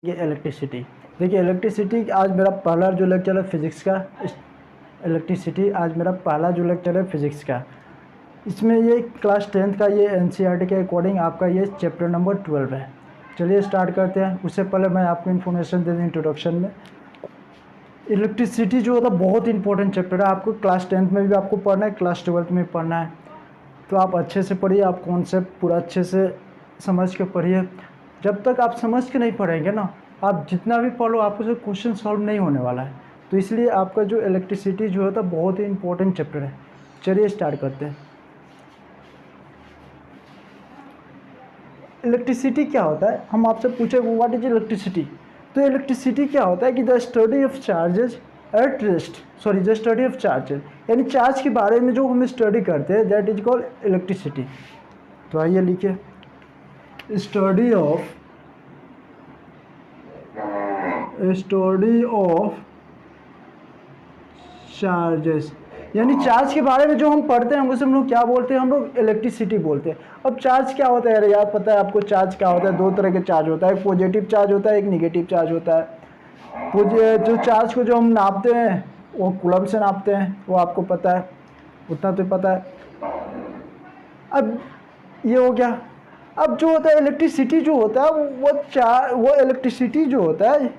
ये इलेक्ट्रिसिटी। देखिए इलेक्ट्रिसिटी आज मेरा पहला जो लेक्चर है फिज़िक्स का। इलेक्ट्रिसिटी आज मेरा पहला जो लेक्चर है फिज़िक्स का। इसमें ये क्लास 10th का ये एनसीईआरटी के अकॉर्डिंग आपका ये चैप्टर नंबर 12 है। चलिए स्टार्ट करते हैं। उससे पहले मैं आपको इन्फॉर्मेशन दे दूँ इंट्रोडक्शन में। इलेक्ट्रिसिटी जो होता है बहुत इंपॉर्टेंट चैप्टर है। आपको क्लास 10th में भी आपको पढ़ना है, क्लास 12th में पढ़ना है। तो आप अच्छे से पढ़िए, आप कॉन्सेप्ट पूरा अच्छे से समझ के पढ़िए। जब तक आप समझ के नहीं पढ़ेंगे ना, आप जितना भी पढ़ो आपको से क्वेश्चन सॉल्व नहीं होने वाला है। तो इसलिए आपका जो इलेक्ट्रिसिटी जो होता है बहुत ही इंपॉर्टेंट चैप्टर है। चलिए स्टार्ट करते हैं। इलेक्ट्रिसिटी क्या होता है, हम आपसे पूछे व्हाट इज इलेक्ट्रिसिटी। तो इलेक्ट्रिसिटी क्या होता है कि the study of charges at rest, the study of charges, यानी चार्ज के बारे में जो हम स्टडी करते हैं दैट इज कॉल्ड इलेक्ट्रिसिटी। तो आइए लिखिए, स्टडी ऑफ चार्जेस, यानी चार्ज के बारे में जो हम पढ़ते हैं उसे हम लोग क्या बोलते हैं, हम लोग इलेक्ट्रिसिटी बोलते हैं। अब चार्ज क्या होता है यार, याद पता है आपको चार्ज क्या होता है? दो तरह के चार्ज होता है, एक पॉजिटिव चार्ज होता है, एक निगेटिव चार्ज होता है। जो चार्ज को जो हम नापते हैं वो कूलम से नापते हैं, वो आपको पता है, उतना तो पता है। अब ये हो गया। अब जो होता है इलेक्ट्रिसिटी जो होता है वो इलेक्ट्रिसिटी जो होता है,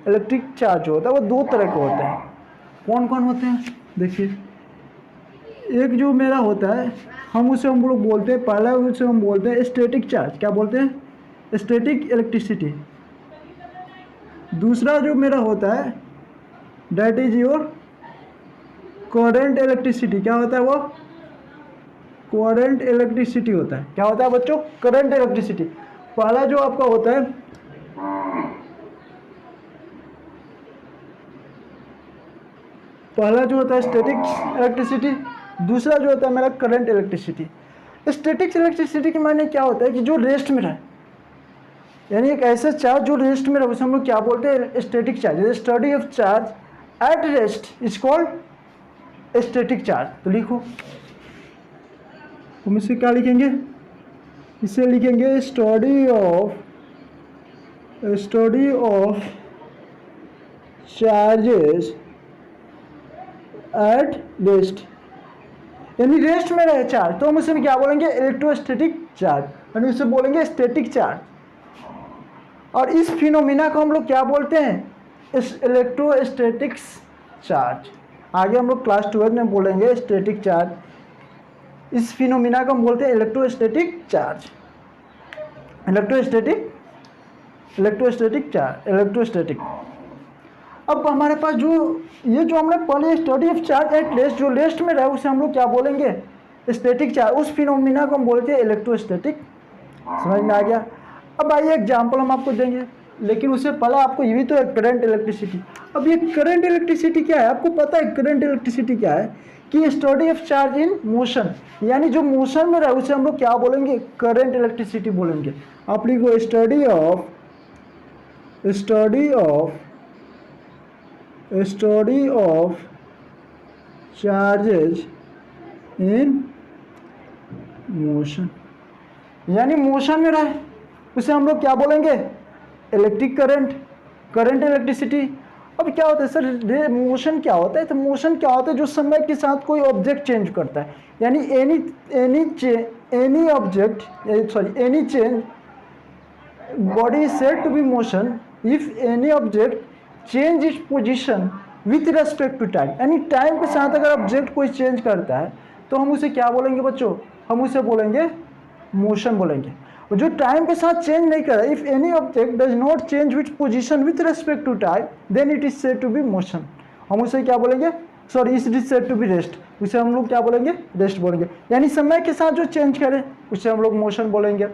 इलेक्ट्रिक चार्ज जो होता है वो दो तरह के होते हैं। कौन कौन होते हैं देखिए, एक जो मेरा होता है हम लोग बोलते हैं, पहला उसे हम बोलते हैं स्टैटिक चार्ज। क्या बोलते हैं? Static electricity. दूसरा जो मेरा होता है that is your current electricity. क्या होता है वो? करंट इलेक्ट्रिसिटी होता है। क्या होता है बच्चों? Current electricity. पहला जो आपका होता है स्टैटिक इलेक्ट्रिसिटी, दूसरा जो होता है मेरा करंट इलेक्ट्रिसिटी। स्टैटिक इलेक्ट्रिसिटी के मायने क्या होता है कि जो रेस्ट में रहे, यानी एक ऐसा चार्ज जो रेस्ट में रहे उसे हम लोग क्या बोलते हैं? Static charge. Study of charge at rest is called static charge. तो लिखो, हम इसे क्या लिखेंगे? इसे लिखेंगे study of charges at rest, यानी रेस्ट में रहे चार्ज, तो हम उसे क्या बोलेंगे? इलेक्ट्रोस्टैटिक चार्ज, यानी उसे बोलेंगे स्टैटिक चार्ज। और इस फिनोमिना को हम लोग क्या बोलते हैं? Electrostatics charge. आगे हम लोग क्लास 12 में बोलेंगे स्टैटिक चार्ज। इस फिनोमिना को हम बोलते हैं इलेक्ट्रोस्टैटिक चार्ज। इलेक्ट्रोस्टैटिक। अब हमारे पास जो हमने पहले study of charge at rest, जो रेस्ट में रहे उसे हम लोग क्या बोलेंगे? Static charge. उस फिनोमिना को हम बोलते हैं इलेक्ट्रोस्टैटिक। समझ में आ गया? अब आइए एग्जाम्पल हम आपको देंगे, लेकिन उससे पहले आपको ये भी तो है करंट इलेक्ट्रिसिटी। अब ये करंट इलेक्ट्रिसिटी क्या है? आपको पता है करंट इलेक्ट्रिसिटी क्या है? कि study of charge in motion, यानी जो मोशन में रहे उसे हम लोग क्या बोलेंगे? करंट इलेक्ट्रिसिटी बोलेंगे। आप लिखो study of charges in motion, यानी मोशन में रहे उसे हम लोग क्या बोलेंगे? Electric current electricity. अब क्या होता है सर, मोशन क्या होता है? तो मोशन क्या होता है? जो समय के साथ कोई ऑब्जेक्ट चेंज करता है, यानी any change body is said to be motion if any object change its position with respect to time, यानी टाइम के साथ अगर ऑब्जेक्ट कोई चेंज करता है तो हम उसे क्या बोलेंगे बच्चों? हम उसे बोलेंगे मोशन बोलेंगे। और जो टाइम के साथ चेंज नहीं कर रहा, if any object does not change with position with respect to time then it is said to be motion. हम उसे क्या बोलेंगे? It is said to be rest. उसे हम लोग क्या बोलेंगे? रेस्ट बोलेंगे। यानी समय के साथ जो चेंज करे उसे हम लोग मोशन बोलेंगे,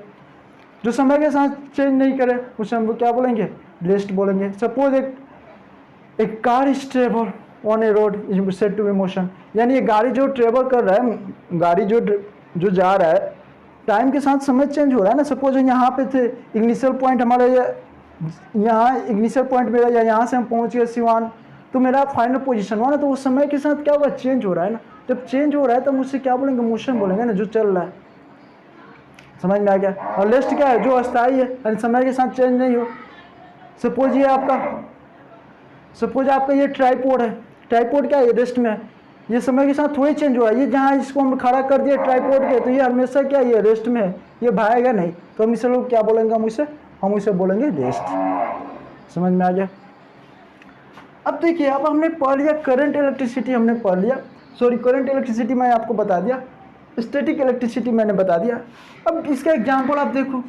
जो समय के साथ चेंज नहीं करे उसे हम लोग क्या बोलेंगे? रेस्ट बोलेंगे। सपोज एक car is travel on a road is said to be motion, यानी ये गाड़ी जो ट्रेवल कर रहा है, गाड़ी जो जा रहा है, टाइम के साथ समय चेंज हो रहा है ना। सपोज यहाँ पे थे, इग्निशियल पॉइंट हमारा यहाँ इग्निशियल पॉइंट मेरा, या यहाँ से हम पहुँच गए सिवान, तो मेरा फाइनल पोजीशन हुआ ना, तो उस समय के साथ क्या हुआ? चेंज हो रहा है ना। जब चेंज हो रहा है तो हम उससे क्या बोलेंगे? मोशन बोलेंगे ना, जो चल रहा है। समझ में आ गया। और रेस्ट क्या है, जो अस्थायी है, यानी समय के साथ चेंज नहीं हो। सपोज आपका ये ट्राइपॉड है, ट्राइपॉड क्या है, रेस्ट में है, ये समय के साथ थोड़ी चेंज हुआ है, ये जहाँ इसको हम खड़ा कर दिए ट्राइपॉड के, तो ये हमेशा क्या, ये रेस्ट में है, ये भागेगा नहीं, तो हम इसे लोग क्या बोलेंगे, हम इसे बोलेंगे रेस्ट। समझ में आ गया। अब देखिए, अब हमने पढ़ लिया करंट इलेक्ट्रिसिटी, हमने पढ़ लिया, सॉरी करंट इलेक्ट्रिसिटी मैं आपको बता दिया, स्टैटिक इलेक्ट्रिसिटी मैंने बता दिया। अब इसका एग्जांपल आप देखो,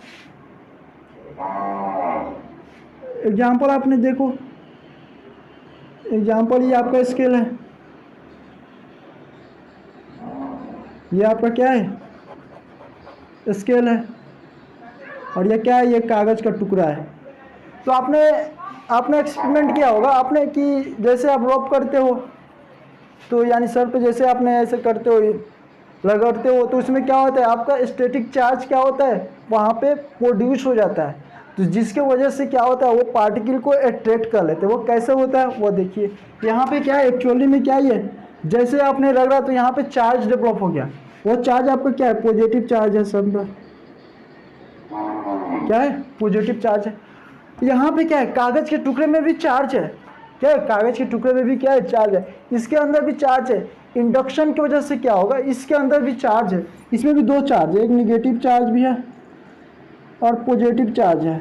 एग्जांपल आपने देखो, एग्जांपल ये आपका स्केल है, ये आपका क्या है, स्केल है, और ये क्या है, ये कागज़ का टुकड़ा है। तो आपने एक्सपेरिमेंट किया होगा आपने कि जैसे आप रब करते हो, तो यानी सर पे जैसे आपने ऐसे करते हो, रगड़ते हो, तो उसमें क्या होता है, आपका स्टैटिक चार्ज क्या होता है, वहाँ पे प्रोड्यूस हो जाता है, तो जिसके वजह से क्या होता है, वो पार्टिकल को अट्रैक्ट कर लेते हैं। वो कैसे होता है वो देखिए, यहाँ पे क्या है, एक्चुअली में क्या है, जैसे आपने रगड़ा तो यहाँ पे चार्ज डेवलप हो गया, वो चार्ज आपका क्या है, पॉजिटिव चार्ज है, सब क्या है, पॉजिटिव चार्ज है। यहाँ पे क्या है, कागज़ के टुकड़े में भी चार्ज है, क्या है, कागज़ के टुकड़े में भी क्या है, चार्ज है, इसके अंदर भी चार्ज है। इंडक्शन की वजह से क्या होगा, इसके अंदर भी चार्ज है, इसमें भी दो चार्ज है, एक निगेटिव चार्ज भी है और पॉजिटिव चार्ज है।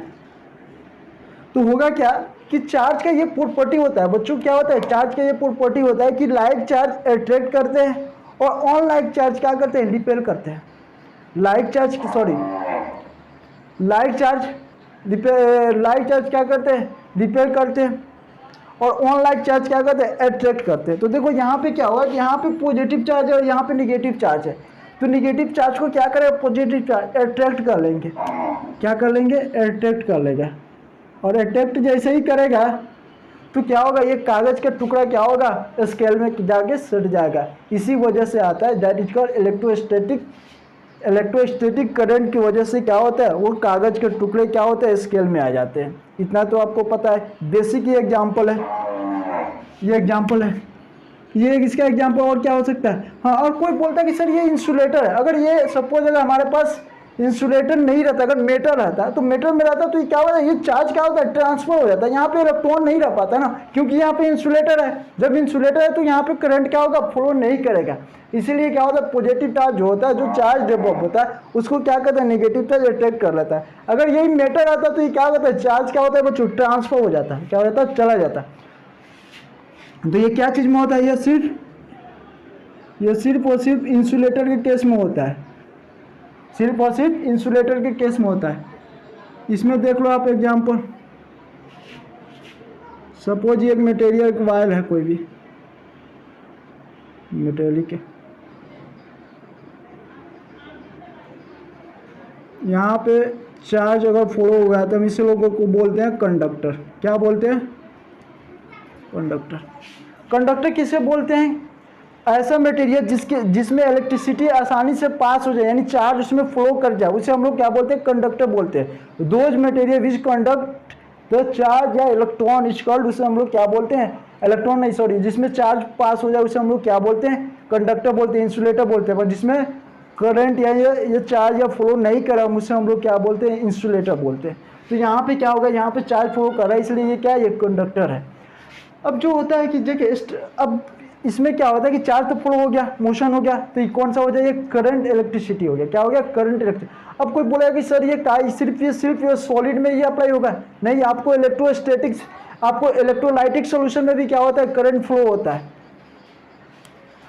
तो होगा क्या कि चार्ज का ये प्रॉपर्टी होता है बच्चों, क्या होता है, चार्ज का ये प्रॉपर्टी होता है कि लाइक चार्ज अट्रैक्ट करते हैं और ऑन लाइक चार्ज क्या करते हैं, रिपेल करते हैं। लाइक चार्ज क्या करते हैं, रिपेल करते हैं, और ऑन लाइक चार्ज क्या करते हैं, अट्रैक्ट करते हैं। तो देखो यहाँ पे क्या होगा कि यहाँ पे पॉजिटिव चार्ज है और यहाँ पे निगेटिव चार्ज है, तो निगेटिव चार्ज को क्या करेगा, पॉजिटिव चार्ज अट्रैक्ट कर लेंगे, क्या कर लेंगे, अट्रैक्ट कर लेगा, और अट्रैक्ट जैसे ही करेगा तो क्या होगा, ये कागज़ का टुकड़ा क्या होगा, स्केल में जाके सट जाएगा। इसी वजह से आता है that is called electrostatic current की वजह से क्या होता है, वो कागज़ के टुकड़े क्या होते हैं, स्केल में आ जाते हैं। इतना तो आपको पता है, बेसिक ही एग्जाम्पल है, ये एग्जाम्पल है, ये इसका एग्जाम्पल और क्या हो सकता है। हाँ, और कोई बोलता है कि सर ये इंसुलेटर है, अगर ये सपोज अगर हमारे पास इंसुलेटर नहीं रहता, अगर मेटल रहता, तो मेटल में रहता तो ये क्या होता है, ये चार्ज क्या होता है, ट्रांसफर हो जाता है, यहाँ पे इलेक्ट्रॉन नहीं रह पाता ना, क्योंकि यहाँ पे इंसुलेटर है। जब इंसुलेटर है तो यहाँ पे करंट क्या होगा, फ्लो नहीं करेगा, इसीलिए क्या होता है, पॉजिटिव चार्ज जो होता है, जो चार्ज डेवलप होता है, उसको क्या कहते हैं, नेगेटिव चार्ज अट्रैक्ट कर लेता है। अगर यही मेटल रहता तो ये क्या होता है, चार्ज क्या होता है बच्चों, ट्रांसफर हो जाता है, क्या हो जाता है, चला जाता है। तो ये क्या चीज़ में होता है, ये सिर्फ और सिर्फ इंसुलेटर के केस में होता है, सिर्फ और सिर्फ इंसुलेटर के केस में होता है। इसमें देख लो आप एग्जांपल, सपोज ये एक मटेरियल वायर है, कोई भी मेटेलिक है, यहाँ पे चार्ज अगर फ्लो हो गया तो हम इसे लोगों को बोलते हैं कंडक्टर। क्या बोलते हैं, कंडक्टर। कंडक्टर किसे बोलते हैं, ऐसा मटेरियल जिसमें इलेक्ट्रिसिटी आसानी से पास हो जाए, यानी चार्ज उसमें फ्लो कर जाए, उसे हम लोग क्या बोलते हैं, कंडक्टर बोलते हैं। Those material which conduct the charge या इलेक्ट्रॉन इज कॉल्ड, उसे हम लोग क्या बोलते हैं, इलेक्ट्रॉन नहीं सॉरी, जिसमें चार्ज पास हो जाए उसे हम लोग क्या बोलते हैं, कंडक्टर बोलते हैं, इंसुलेटर बोलते हैं। पर जिसमें करंट या ये चार्ज या फ्लो नहीं करा, उसे हम लोग क्या बोलते हैं, इंसुलेटर बोलते हैं। तो यहाँ पे क्या होगा, यहाँ पे चार्ज फ्लो कर रहा है, इसलिए ये क्या है, ये कंडक्टर है। अब जो होता है कि देखिए, अब इसमें क्या होता है कि चार्ज तो फ्लो हो गया, मोशन हो गया, तो ये कौन सा हो जाए, ये करंट इलेक्ट्रिसिटी हो गया। क्या हो गया, करंट इलेक्ट्रिसिटी। अब कोई बोलेगा कि सर ये सिर्फ सॉलिड में ये अप्लाई होगा, नहीं, आपको इलेक्ट्रोस्टैटिक्स, आपको इलेक्ट्रोलाइटिक सोल्यूशन में भी क्या होता है, करंट फ्लो होता है।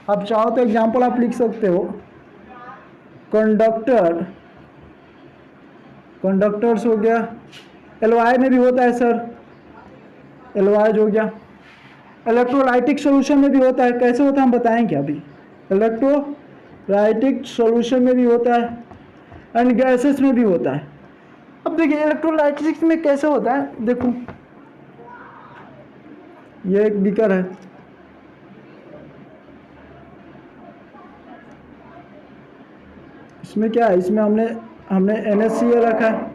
आप चाहो तो एग्जाम्पल आप लिख सकते हो, कंडक्टर्स हो गया, एलवाई में भी होता है सर, एलवाइज हो गया, इलेक्ट्रोलाइटिक सॉल्यूशन में भी होता है। कैसे होता है हम बताएंगे अभी, इलेक्ट्रोलाइटिक सॉल्यूशन में भी होता है एंड गैसेस में भी होता है। अब देखिए इलेक्ट्रोलाइटिक में कैसे होता है, देखो ये एक बीकर है, इसमें क्या है, इसमें हमने NaCl रखा है,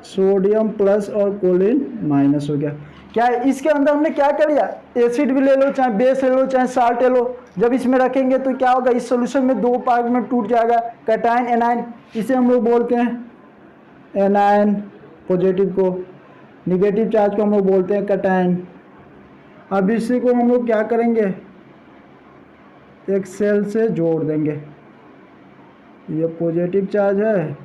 सोडियम प्लस और क्लोरीन माइनस हो गया। क्या है, इसके अंदर हमने क्या कर लिया, एसिड भी ले लो, चाहे बेस ले लो, चाहे साल्ट ले लो, जब इसमें रखेंगे तो क्या होगा, इस सॉल्यूशन में दो पार्ट में टूट जाएगा, कैटायन एनायन, इसे हम लोग बोलते हैं एनायन, पॉजिटिव को, निगेटिव चार्ज को हम लोग बोलते हैं कैटायन। अब इसी को हम लोग क्या करेंगे, एक सेल से जोड़ देंगे, ये पॉजिटिव चार्ज है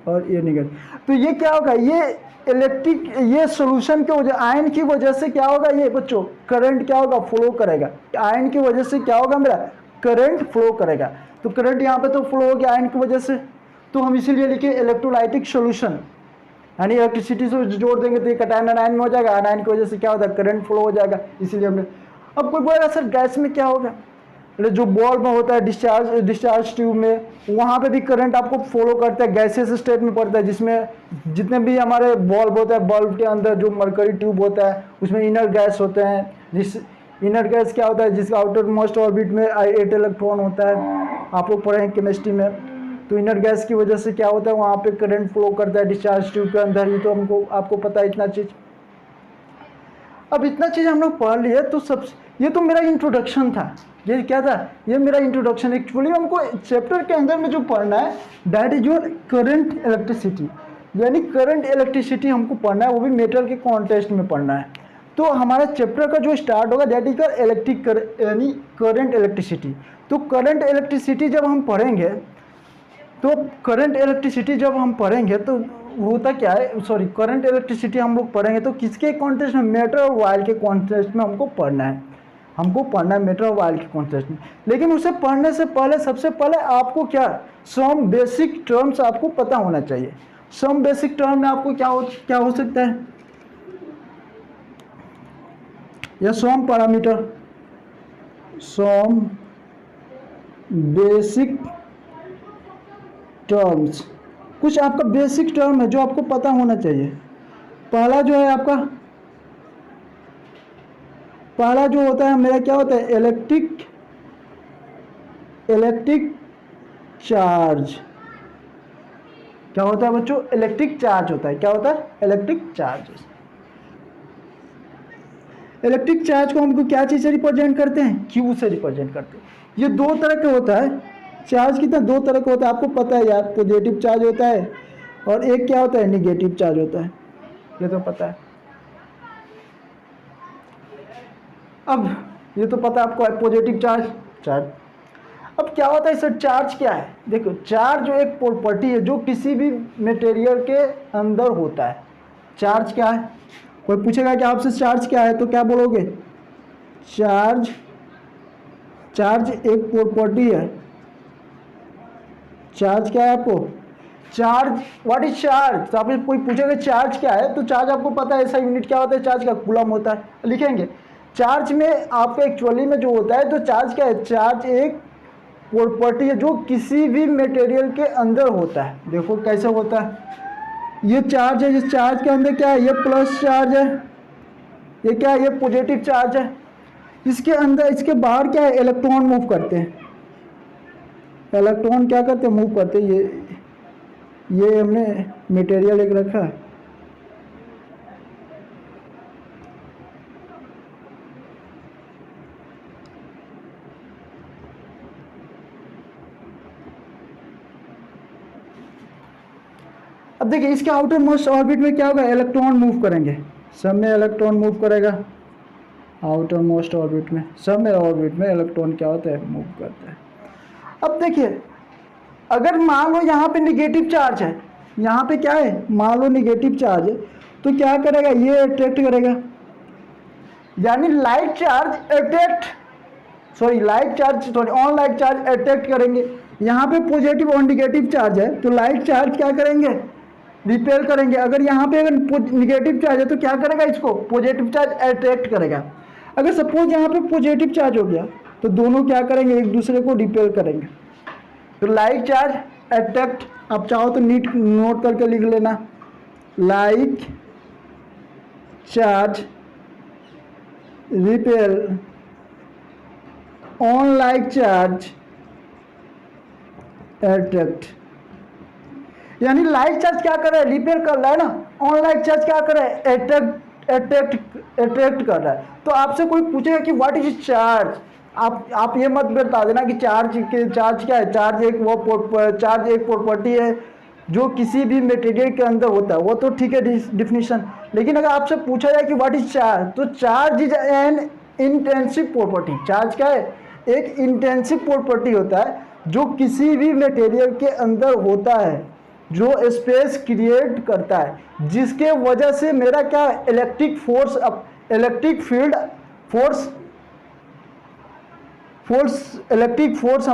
और ये निगेटिव। तो ये क्या होगा, ये इलेक्ट्रिक, ये सॉल्यूशन की वजह, आयन की वजह से क्या होगा, ये बच्चों करंट क्या होगा, फ्लो करेगा। आयन की वजह से क्या होगा, मेरा करंट फ्लो करेगा। तो करंट यहाँ पे तो फ्लो हो गया आयन की वजह से, तो हम इसीलिए लिखे इलेक्ट्रोलाइटिक सॉल्यूशन, यानी इलेक्ट्रिसिटी से जोड़ देंगे तो ये कैटायन आयन में हो जाएगा, आयन की वजह से क्या होता है, करंट फ्लो हो जाएगा, इसीलिए हमने। अब कोई बोलेगा सर गैस में क्या होगा, जो बॉल्ब में होता है डिस्चार्ज ट्यूब में, वहाँ पे भी करंट आपको फॉलो करता है, गैसेस स्टेट में पड़ता है, जिसमें जितने भी हमारे बल्ब होता है, बल्ब के अंदर जो मरकरी ट्यूब होता है उसमें इनर गैस होते हैं, जिस इनर गैस क्या होता है, जिसका आउटर मोस्ट ऑर्बिट में 8 इलेक्ट्रॉन होता है, आप लोग पढ़े हैं केमिस्ट्री में। तो इनर गैस की वजह से क्या होता है, वहाँ पे करंट फ्लो करता है डिस्चार्ज ट्यूब के अंदर, ये तो हमको आपको पता है इतना चीज़। अब इतना चीज़ हम लोग पढ़ लिए, तो सब ये तो मेरा इंट्रोडक्शन था, ये क्या था, ये मेरा इंट्रोडक्शन। एक्चुअली हमको चैप्टर के अंदर में जो पढ़ना है that is your current electricity, यानी करंट इलेक्ट्रिसिटी हमको पढ़ना है, वो भी मेटल के कॉन्टेक्स्ट में पढ़ना है। तो हमारा चैप्टर का जो स्टार्ट होगा दैट इज इलेक्ट्रिक यानी करंट इलेक्ट्रिसिटी। तो करंट इलेक्ट्रिसिटी जब हम पढ़ेंगे, तो करंट इलेक्ट्रिसिटी जब हम पढ़ेंगे तो होता क्या है, सॉरी करंट इलेक्ट्रिसिटी हम लोग पढ़ेंगे तो किसके कॉन्टेक्स्ट में, मेटल और वायर के कॉन्टेक्स्ट में हमको पढ़ना है, हमको पढ़ना है मेटल और वायर के कॉन्टेक्स्ट में। लेकिन उसे पढ़ने से पहले सबसे पहले आपको क्या, सम बेसिक टर्म्स आपको पता होना चाहिए। सम बेसिक टर्म में आपको क्या हो सकता है, या सम पैरामीटर, सम बेसिक टर्म्स, कुछ आपका बेसिक टर्म है जो आपको पता होना चाहिए। पहला जो है आपका, पहला जो होता है मेरा क्या होता है, इलेक्ट्रिक चार्ज। क्या होता है बच्चों, इलेक्ट्रिक चार्ज होता है, क्या होता है, इलेक्ट्रिक चार्ज। इलेक्ट्रिक चार्ज को हमको क्या चीज़ से रिप्रेजेंट करते हैं, क्यू से रिप्रेजेंट करते हैं। ये दो तरह का होता है चार्ज, कितना दो तरह का होता है आपको पता है यार, पॉजिटिव चार्ज होता है और एक क्या होता है, निगेटिव चार्ज होता है, ये तो पता है। अब ये तो पता है आपको, पॉजिटिव चार्ज। अब क्या होता है सर, चार्ज क्या है, देखो चार्ज जो एक प्रॉपर्टी है जो किसी भी मटेरियल के अंदर होता है। चार्ज क्या है, कोई पूछेगा कि आपसे चार्ज क्या है तो क्या बोलोगे, चार्ज एक प्रॉपर्टी है। चार्ज क्या है आपको, चार्ज, व्हाट इज चार्ज, तो आपसे कोई पूछेगा चार्ज क्या है तो चार्ज आपको पता है, ऐसा यूनिट क्या होता है चार्ज का, कूलम होता है, लिखेंगे। चार्ज में आपका एक्चुअली में जो होता है, तो चार्ज क्या है, चार्ज एक प्रॉपर्टी है जो किसी भी मटेरियल के अंदर होता है। देखो कैसे होता है, ये चार्ज है, इस चार्ज के अंदर क्या है, ये प्लस चार्ज है, ये क्या है, ये पॉजिटिव चार्ज है। इसके अंदर, इसके बाहर क्या है, इलेक्ट्रॉन मूव करते हैं, इलेक्ट्रॉन क्या करते हैं, मूव करते हैं। ये हमने मटेरियल एक रखा है, अब देखिए इसके आउटर मोस्ट ऑर्बिट में क्या होगा, इलेक्ट्रॉन मूव करेंगे, सब में इलेक्ट्रॉन मूव करेगा आउटर मोस्ट ऑर्बिट में, सब में ऑर्बिट में इलेक्ट्रॉन क्या होता है, मूव करता है। अब देखिए अगर मान लो यहाँ पे निगेटिव चार्ज है, यहाँ पे क्या है, मान लो निगेटिव चार्ज है, तो क्या करेगा, ये अट्रैक्ट करेगा, यानी light charge on light charge attract करेंगे। यहाँ पे पॉजिटिव और निगेटिव चार्ज है तो लाइट चार्ज क्या करेंगे, रिपेल करेंगे। अगर यहाँ पे अगर निगेटिव चार्ज है तो क्या करेगा, इसको पॉजिटिव चार्ज अट्रैक्ट करेगा। अगर सपोज यहाँ पे पॉजिटिव चार्ज हो गया तो दोनों क्या करेंगे, एक दूसरे को रिपेल करेंगे। तो लाइट चार्ज अट्रैक्ट, आप चाहो तो नोट करके लिख लेना, light charge repel on light charge attract, यानी लाइट चार्ज क्या कर रहा है, रिपेल कर रहा है ना, ऑन लाइट चार्ज क्या कर रहा है, अट्रैक्ट कर रहा है। तो आपसे कोई पूछेगा कि व्हाट इज चार्ज, आप ये मत बता देना कि चार्ज क्या है, चार्ज एक प्रॉपर्टी है जो किसी भी मटेरियल के अंदर होता है, वो तो ठीक है डिफिनीशन। लेकिन अगर आपसे पूछा जाए कि व्हाट इज चार्ज, तो charge is an intensive property. Charge क्या है? एक इंटेंसिव प्रॉपर्टी होता है जो किसी भी मटेरियल के अंदर होता है, जो स्पेस क्रिएट करता है, जिसके वजह से मेरा क्या electric force, electric field force, electric force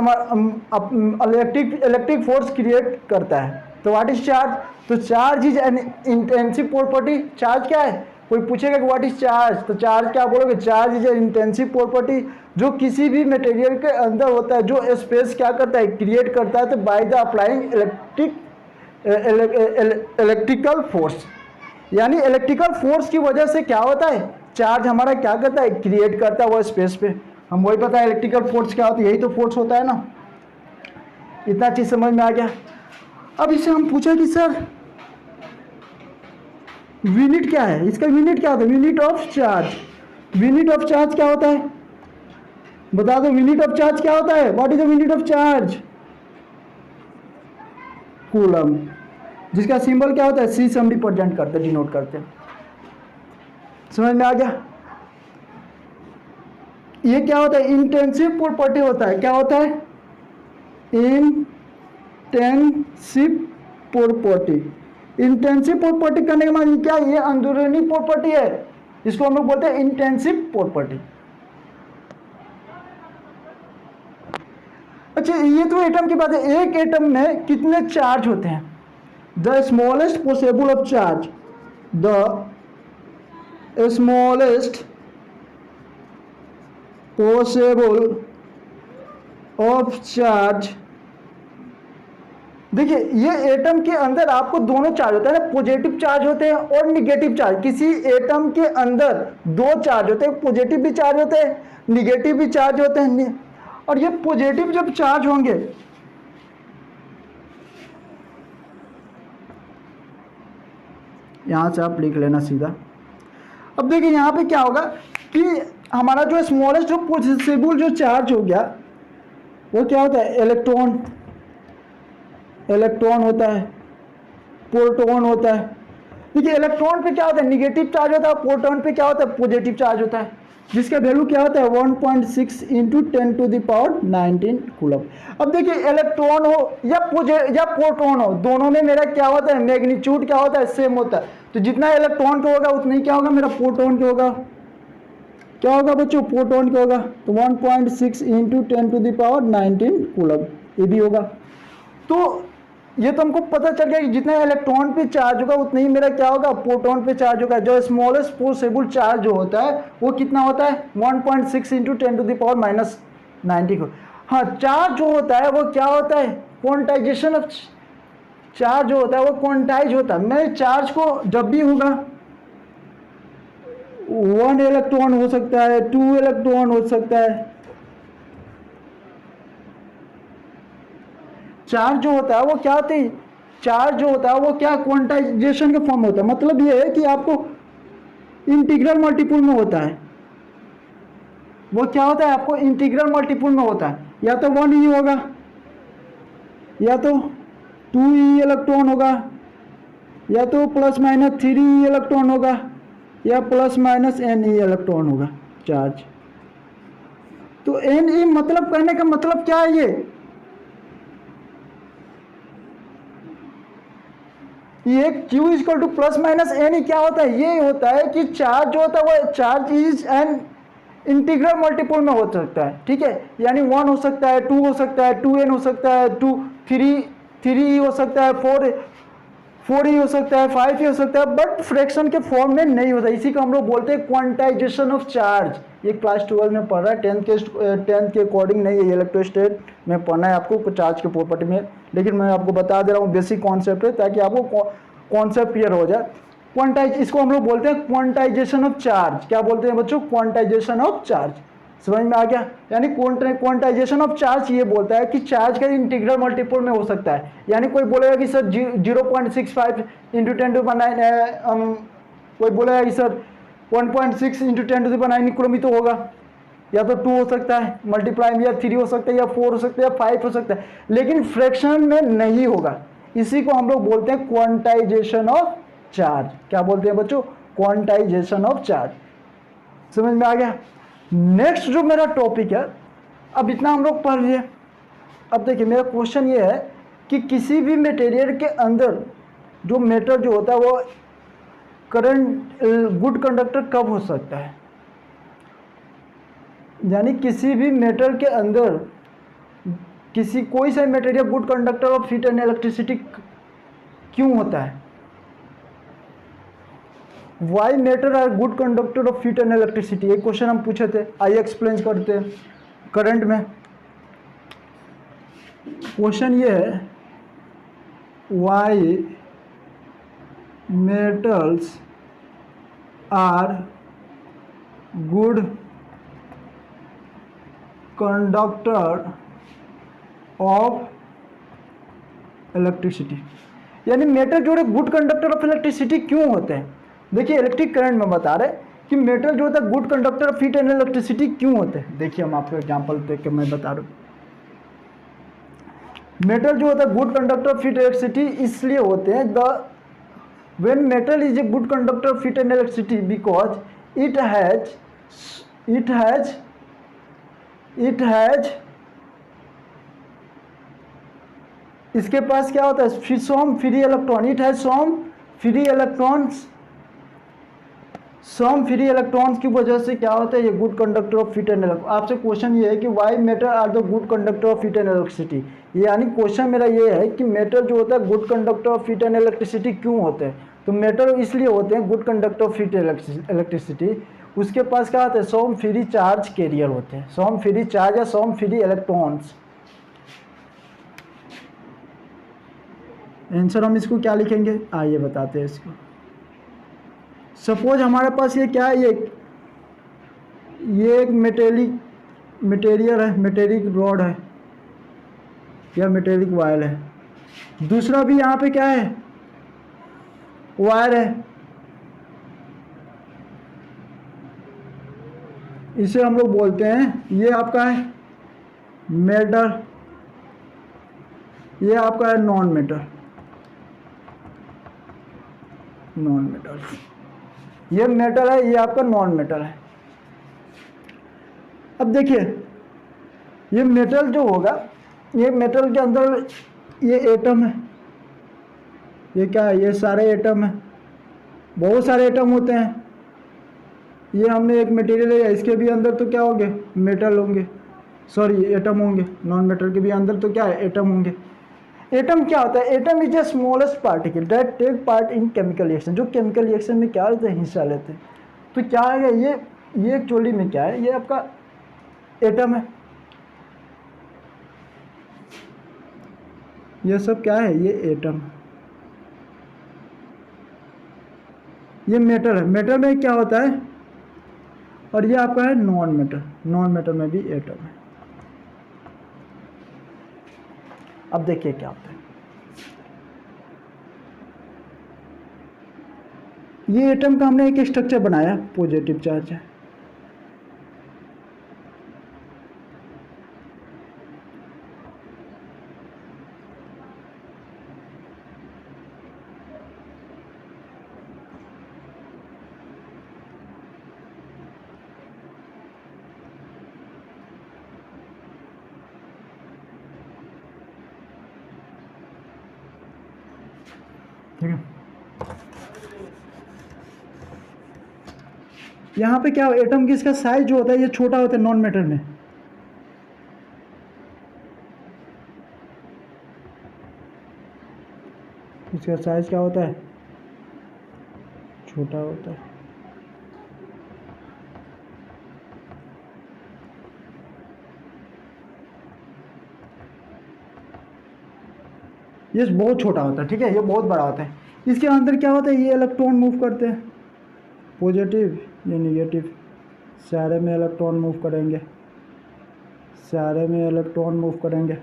electric force create करता है। तो व्हाट इज चार्ज? तो charge is an intensive property. Charge क्या है? कोई पूछेगा कि व्हाट इज चार्ज, तो चार्ज क्या बोलोगे? Charge is an intensive property जो किसी भी मटेरियल के अंदर होता है, जो स्पेस क्या करता है, क्रिएट करता है। तो by the applying electrical force, यानी इलेक्ट्रिकल फोर्स की वजह से क्या होता है, चार्ज हमारा क्या करता है, क्रिएट करता है वो स्पेस पे। हम वही पता है इलेक्ट्रिकल फोर्स क्या होता है, यही तो फोर्स होता है ना। इतना चीज समझ में आ गया। अब इसे हम पूछा कि सर यूनिट क्या है, इसका यूनिट क्या होता है? Unit of charge. Unit of charge क्या होता है बता दो? यूनिट ऑफ चार्ज क्या होता है? What is the unit of charge? Coulomb, जिसका सिंबल क्या होता है, सी से हम रिप्रेजेंट करते हैं, डिनोट करते हैं। समझ में आ गया? ये क्या होता है? इंटेंसिव प्रॉपर्टी होता है। क्या होता है? Intensive property. इंटेंसिव प्रॉपर्टी करने के बाद क्या, ये अंदरूनी प्रॉपर्टी है, इसको हम लोग बोलते हैं इंटेंसिव प्रॉपर्टी। अच्छा, ये तो एटम की बात है। एक एटम में कितने चार्ज होते हैं? The smallest possible of charge, the smallest possible of charge. देखिए, ये एटम के अंदर आपको दोनों चार्ज होते हैं ना, पॉजिटिव चार्ज होते हैं और निगेटिव चार्ज। किसी एटम के अंदर दो चार्ज होते हैं, पॉजिटिव भी चार्ज होते हैं, निगेटिव भी चार्ज होते हैं। और ये पॉजिटिव जब चार्ज होंगे, यहां से आप लिख लेना सीधा। अब देखिए यहां पे क्या होगा कि हमारा जो स्मॉलेस्ट जो पॉसिबल जो चार्ज हो गया, वो क्या होता है, इलेक्ट्रॉन। इलेक्ट्रॉन होता है, प्रोटॉन होता है। देखिए इलेक्ट्रॉन पे क्या होता है, निगेटिव चार्ज होता है, प्रोटॉन पे क्या होता है, पॉजिटिव चार्ज होता है, जिसका वैल्यू क्या होता है 1.6 इंटू 10⁻19 कूलम। अब देखिए इलेक्ट्रॉन हो या प्रोटॉन हो, दोनों में मेरा क्या होता है, मैग्नीट्यूड क्या होता है, सेम होता है। तो जितना इलेक्ट्रॉन का होगा उतना ही क्या होगा, मेरा प्रोटॉन का होगा। क्या होगा बच्चों, प्रोटॉन का होगा। तो 1.6 इंटू 10⁻19 कूलम ये भी होगा। तो ये तो हमको पता चल गया कि जितना इलेक्ट्रॉन पे चार्ज होगा उतना ही मेरा क्या होगा, प्रोटॉन पे चार्ज होगा। जो स्मॉलेस्ट पॉसिबल चार्ज जो होता है वो कितना होता है, 1.6 इंटू 10⁻⁻90 को। हाँ, चार्ज जो होता है वो क्या होता है, क्वांटाइजेशन ऑफ चार्ज जो होता है वो क्वांटाइज होता है। मेरे चार्ज को जब भी होगा 1 इलेक्ट्रॉन हो सकता है, 2 इलेक्ट्रॉन हो सकता है। चार्ज जो होता है वो क्या होती है, चार्ज जो होता है वो क्या क्वांटाइजेशन के फॉर्म में होता है। मतलब ये है कि आपको इंटीग्रल मल्टीपल में होता है। वो क्या होता है, आपको इंटीग्रल मल्टीपल में होता है। या तो 1 ही होगा, या तो 2 ही इलेक्ट्रॉन होगा, या तो ±3 इलेक्ट्रॉन होगा, या ±n ही इलेक्ट्रॉन होगा चार्ज। तो n ई मतलब कहने का मतलब क्या है, ये Q इक्वल टू ±n क्या होता है, ये होता है कि चार्ज जो होता है वो charge is an integral multiple में हो सकता है। ठीक है, यानी 1 हो सकता है, 2 हो सकता है, 2n हो सकता है, 3 हो सकता है, 4 ही हो सकता है, 5 ही हो सकता है, बट फ्रैक्शन के फॉर्म में नहीं होता। इसी को हम लोग बोलते हैं क्वांटाइजेशन ऑफ चार्ज। ये क्लास 12 में पढ़ रहा है, 10th के अकॉर्डिंग नहीं है, इलेक्ट्रोस्टैट में पढ़ना है आपको चार्ज के प्रॉपर्टी में। लेकिन मैं आपको बता दे रहा हूँ बेसिक कॉन्सेप्ट है, ताकि आपको कॉन्सेप्ट क्लियर हो जाए। इसको हम लोग बोलते हैं क्वांटाइजेशन ऑफ चार्ज। क्या बोलते हैं बच्चों, क्वांटाइजेशन ऑफ चार्ज। समझ में आ गया? यानी क्वांटाइजेशन ऑफ चार्ज ये बोलता है कि चार्ज का इंटीग्रल मल्टीपल में हो सकता है। यानी कोई बोलेगा कि सर 0.65 इंटू 10⁻9, कोई बोलेगा कि सर 1.6 इंटू 10⁻9 कूलम ही तो होगा। या तो 2 हो सकता है मल्टीप्लाई में, या 3 हो सकता है, या 4 हो सकता है, या 5 हो सकता है, लेकिन फ्रैक्शन में नहीं होगा। इसी को हम लोग बोलते हैं क्वांटाइजेशन ऑफ चार्ज। क्या बोलते हैं बच्चों? Quantization of charge. समझ में आ गया? नेक्स्ट जो मेरा टॉपिक है, अब इतना हम लोग पढ़ लिए। अब देखिए मेरा क्वेश्चन ये है कि किसी भी मटेरियल के अंदर जो मेटल जो होता है वो करंट गुड कंडक्टर कब हो सकता है? यानी किसी भी मेटल के अंदर कोई सा material good conductor of heat and electricity क्यों होता है? Why metal are good conductor of heat and electricity, एक क्वेश्चन हम पूछे थे। आइए एक्सप्लेन करते हैं। करंट में क्वेश्चन ये है, why metals are good conductor of electricity, यानी मेटल जो है गुड कंडक्टर ऑफ इलेक्ट्रिसिटी क्यों होते हैं? देखिए इलेक्ट्रिक करंट में बता रहे कि मेटल जो होता है good conductor of heat and electricity क्यों होते हैं। देखिए हम आपको एग्जांपल देख के मैं बता रहा हूँ। मेटल जो होता है good conductor of heat electricity इसलिए होते हैं, the when metal is a good conductor of heat and electricity because it has इसके पास क्या होता है? Some free electron. It has some free electrons की वजह से क्या होता है? ये good conductor of heat and electricity. आपसे क्वेश्चन ये है कि why metal are the good conductor of heat and electricity, यानी क्वेश्चन मेरा ये है कि मेटल जो होता है good conductor of heat and electricity क्यों होते हैं? तो मेटल इसलिए होते हैं good conductor of heat electricity, उसके पास क्या होता है? सम फ्री चार्ज कैरियर होते हैं, सम फ्री चार्ज या सम फ्री इलेक्ट्रॉन्स। आंसर हम इसको क्या लिखेंगे? आइए बताते हैं इसको। सपोज हमारे पास ये क्या है? ये एक मटेरियल है, मेटेलिक रॉड है या मेटेलिक वायर है। दूसरा भी यहाँ पे क्या है? वायर है। इसे हम लोग बोलते हैं, ये आपका है मेटल, ये आपका है नॉन मेटल। ये मेटल है, ये आपका नॉन मेटल है। अब देखिए ये मेटल जो होगा, ये मेटल के अंदर ये एटम है, ये क्या है? ये सारे एटम है, बहुत सारे एटम होते हैं। ये हमने एक मटेरियल है, इसके भी अंदर तो क्या होंगे? मेटल होंगे, सॉरी एटम होंगे। नॉन मेटल के भी अंदर तो क्या है? एटम होंगे। एटम क्या होता है? Atom is a smallest particle that take part in chemical reaction, जो केमिकल रिएक्शन में क्या होता है? हिस्सा लेते हैं। तो क्या है ये एक्चुअली में क्या है? ये आपका एटम है। ये सब क्या है? ये एटम। ये मेटल है, मेटल में क्या होता है? और ये आपका है नॉन मेटल, नॉन मेटल में भी एटम है। अब देखिए क्या होता है। ये एटम का हमने एक स्ट्रक्चर बनाया, पॉजिटिव चार्ज है। ठीक है, यहाँ पे क्या एटम की इसका साइज जो होता है ये छोटा होता है नॉन मेटल में। इसका साइज क्या होता है? छोटा होता है। ये बहुत छोटा होता है, ठीक है, ये बहुत बड़ा होता है। इसके अंदर क्या होता है? ये इलेक्ट्रॉन मूव करते हैं, पॉजिटिव या निगेटिव, सारे में इलेक्ट्रॉन मूव करेंगे, सारे में इलेक्ट्रॉन मूव करेंगे,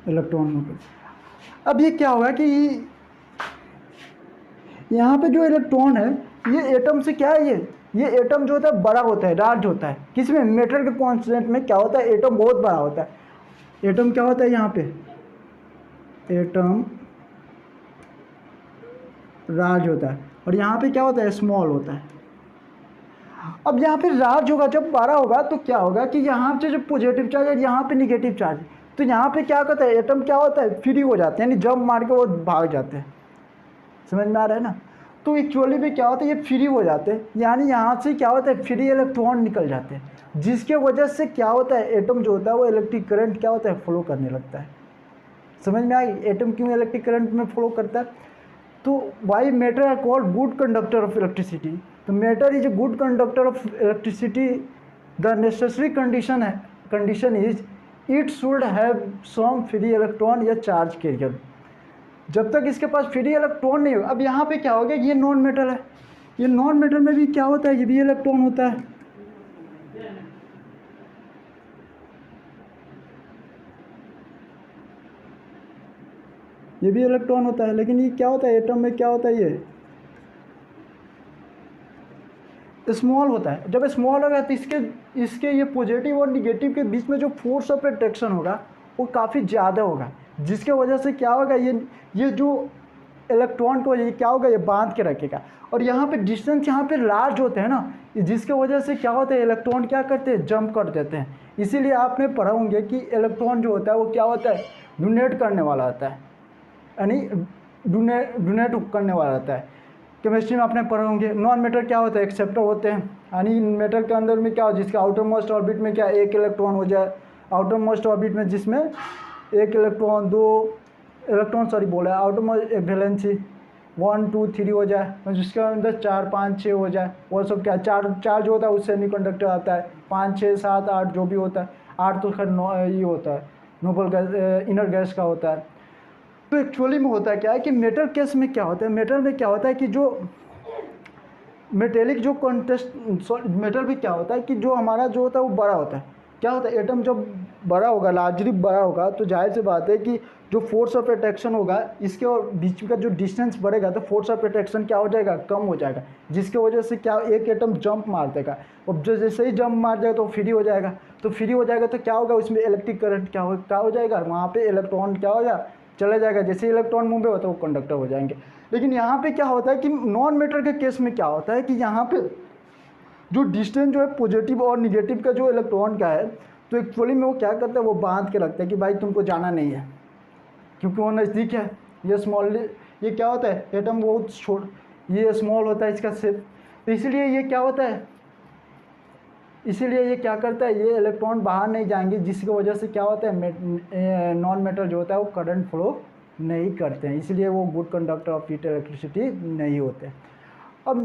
इलेक्ट्रॉन मूव करेंगे। अब ये क्या होगा कि यहाँ पे जो इलेक्ट्रॉन है ये एटम से क्या है? ये एटम जो होता है बड़ा होता है, लार्ज होता है। किसमें? मेटल के कॉन्स्टेंट में क्या होता है? एटम बहुत बड़ा होता है। एटम क्या होता है यहाँ पे? एटम लार्ज होता है और यहाँ पे क्या होता है, स्मॉल होता है। अब यहाँ पे लार्ज होगा, जब बड़ा होगा तो क्या होगा कि यहाँ पे जो पॉजिटिव चार्ज है, यहाँ पे निगेटिव चार्ज, तो यहाँ पे क्या होता है, एटम क्या होता है, फ्री हो जाते हैं, यानी जंप मार के वो भाग जाते हैं। समझ में आ रहा है ना? तो एक्चुअली में क्या होता है, ये फ्री हो जाते हैं, यानी यहाँ से क्या होता है, फ्री इलेक्ट्रॉन निकल जाते हैं, जिसके वजह से क्या होता है, एटम जो होता है वो इलेक्ट्रिक करंट क्या होता है, फ्लो करने लगता है। समझ में आई? एटम क्यों इलेक्ट्रिक करंट में फ्लो करता है? तो why matter are called good conductor of electricity. तो matter is a good conductor of electricity. The necessary condition is it should have some free electron या चार्ज कैरियर। जब तक इसके पास फ्री इलेक्ट्रॉन नहीं होगा, अब यहाँ पे क्या हो गया, ये नॉन मेटल है, ये नॉन मेटल में भी क्या होता है, ये भी इलेक्ट्रॉन होता है। ये भी इलेक्ट्रॉन होता है, लेकिन ये क्या होता है, एटम में क्या होता है, ये स्मॉल होता है। जब स्मॉल होगा तो इसके ये पॉजिटिव और निगेटिव के बीच में जो फोर्स ऑफ अट्रैक्शन होगा वो काफ़ी ज़्यादा होगा, जिसके वजह से क्या होगा, ये जो इलेक्ट्रॉन को ये क्या होगा, ये बांध के रखेगा। और यहाँ पे डिस्टेंस यहाँ पे लार्ज होते हैं ना, जिसके वजह से क्या होता है, इलेक्ट्रॉन क्या करते हैं, जंप कर देते हैं। इसीलिए आपने पढ़ा होंगे कि इलेक्ट्रॉन जो होता है वो क्या होता है, डोनेट करने वाला होता है, यानी डोनेट करने वाला होता है। केमिस्ट्री में आपने पढ़े होंगे। नॉन मेटल क्या होता है, एक्सेप्टर होते हैं, यानी मेटल के अंदर में क्या हो, जिसका आउटर मोस्ट ऑर्बिट में क्या एक इलेक्ट्रॉन हो जाए, आउटर मोस्ट ऑर्बिट में जिसमें एक इलेक्ट्रॉन, दो इलेक्ट्रॉन आउटर मोस्ट वैलेंसी 1 2 3 हो जाए, और जिसके अंदर 4 5 6 हो जाए, वो सब क्या चार जो होता है उससे सेमीकंडक्टर आता है, 5 6 7 8 जो भी होता है, 8 तो खैर ये होता है नोबल गैस, इनर गैस का होता है। तो एक्चुअली में होता है क्या है कि मेटल केस में क्या होता है, मेटल में क्या होता है कि जो मेटेलिक जो मेटल भी क्या होता है कि जो हमारा जो होता है वो बड़ा होता है। क्या होता है, एटम जब बड़ा होगा, लार्जली बड़ा होगा, तो जाहिर सी बात है कि जो फोर्स ऑफ अट्रैक्शन होगा इसके और बीच का जो डिस्टेंस बढ़ेगा तो फोर्स ऑफ अट्रैक्शन क्या हो जाएगा, कम हो जाएगा, जिसके वजह से क्या एक एटम जंप मार देगा, और जैसे ही जंप मार जाएगा तो फ्री हो जाएगा। तो फ्री हो जाएगा तो क्या होगा, उसमें इलेक्ट्रिक करंट क्या हो जाएगा, वहाँ पे इलेक्ट्रॉन क्या हो जाएगा, चला जाएगा। जैसे इलेक्ट्रॉन मूव होता है वो कंडक्टर हो जाएंगे। लेकिन यहाँ पे क्या होता है कि नॉन मेटल के केस में क्या होता है कि यहाँ पे जो डिस्टेंस जो है पॉजिटिव और निगेटिव का जो इलेक्ट्रॉन का है, तो एक्चुअली में वो क्या करता है, वो बांध के रखता है कि भाई तुमको जाना नहीं है, क्योंकि वो नज़दीक है। ये स्मॉल, ये क्या होता है, एटम बहुत छोट, ये स्मॉल होता है इसका शेप, तो इसलिए ये क्या होता है, इसीलिए ये क्या करता है, ये इलेक्ट्रॉन बाहर नहीं जाएंगे, जिसकी वजह से क्या होता है, नॉन मेटल जो होता है वो करंट फ्लो नहीं करते हैं, इसलिए वो good conductor of heat electricity नहीं होते। अब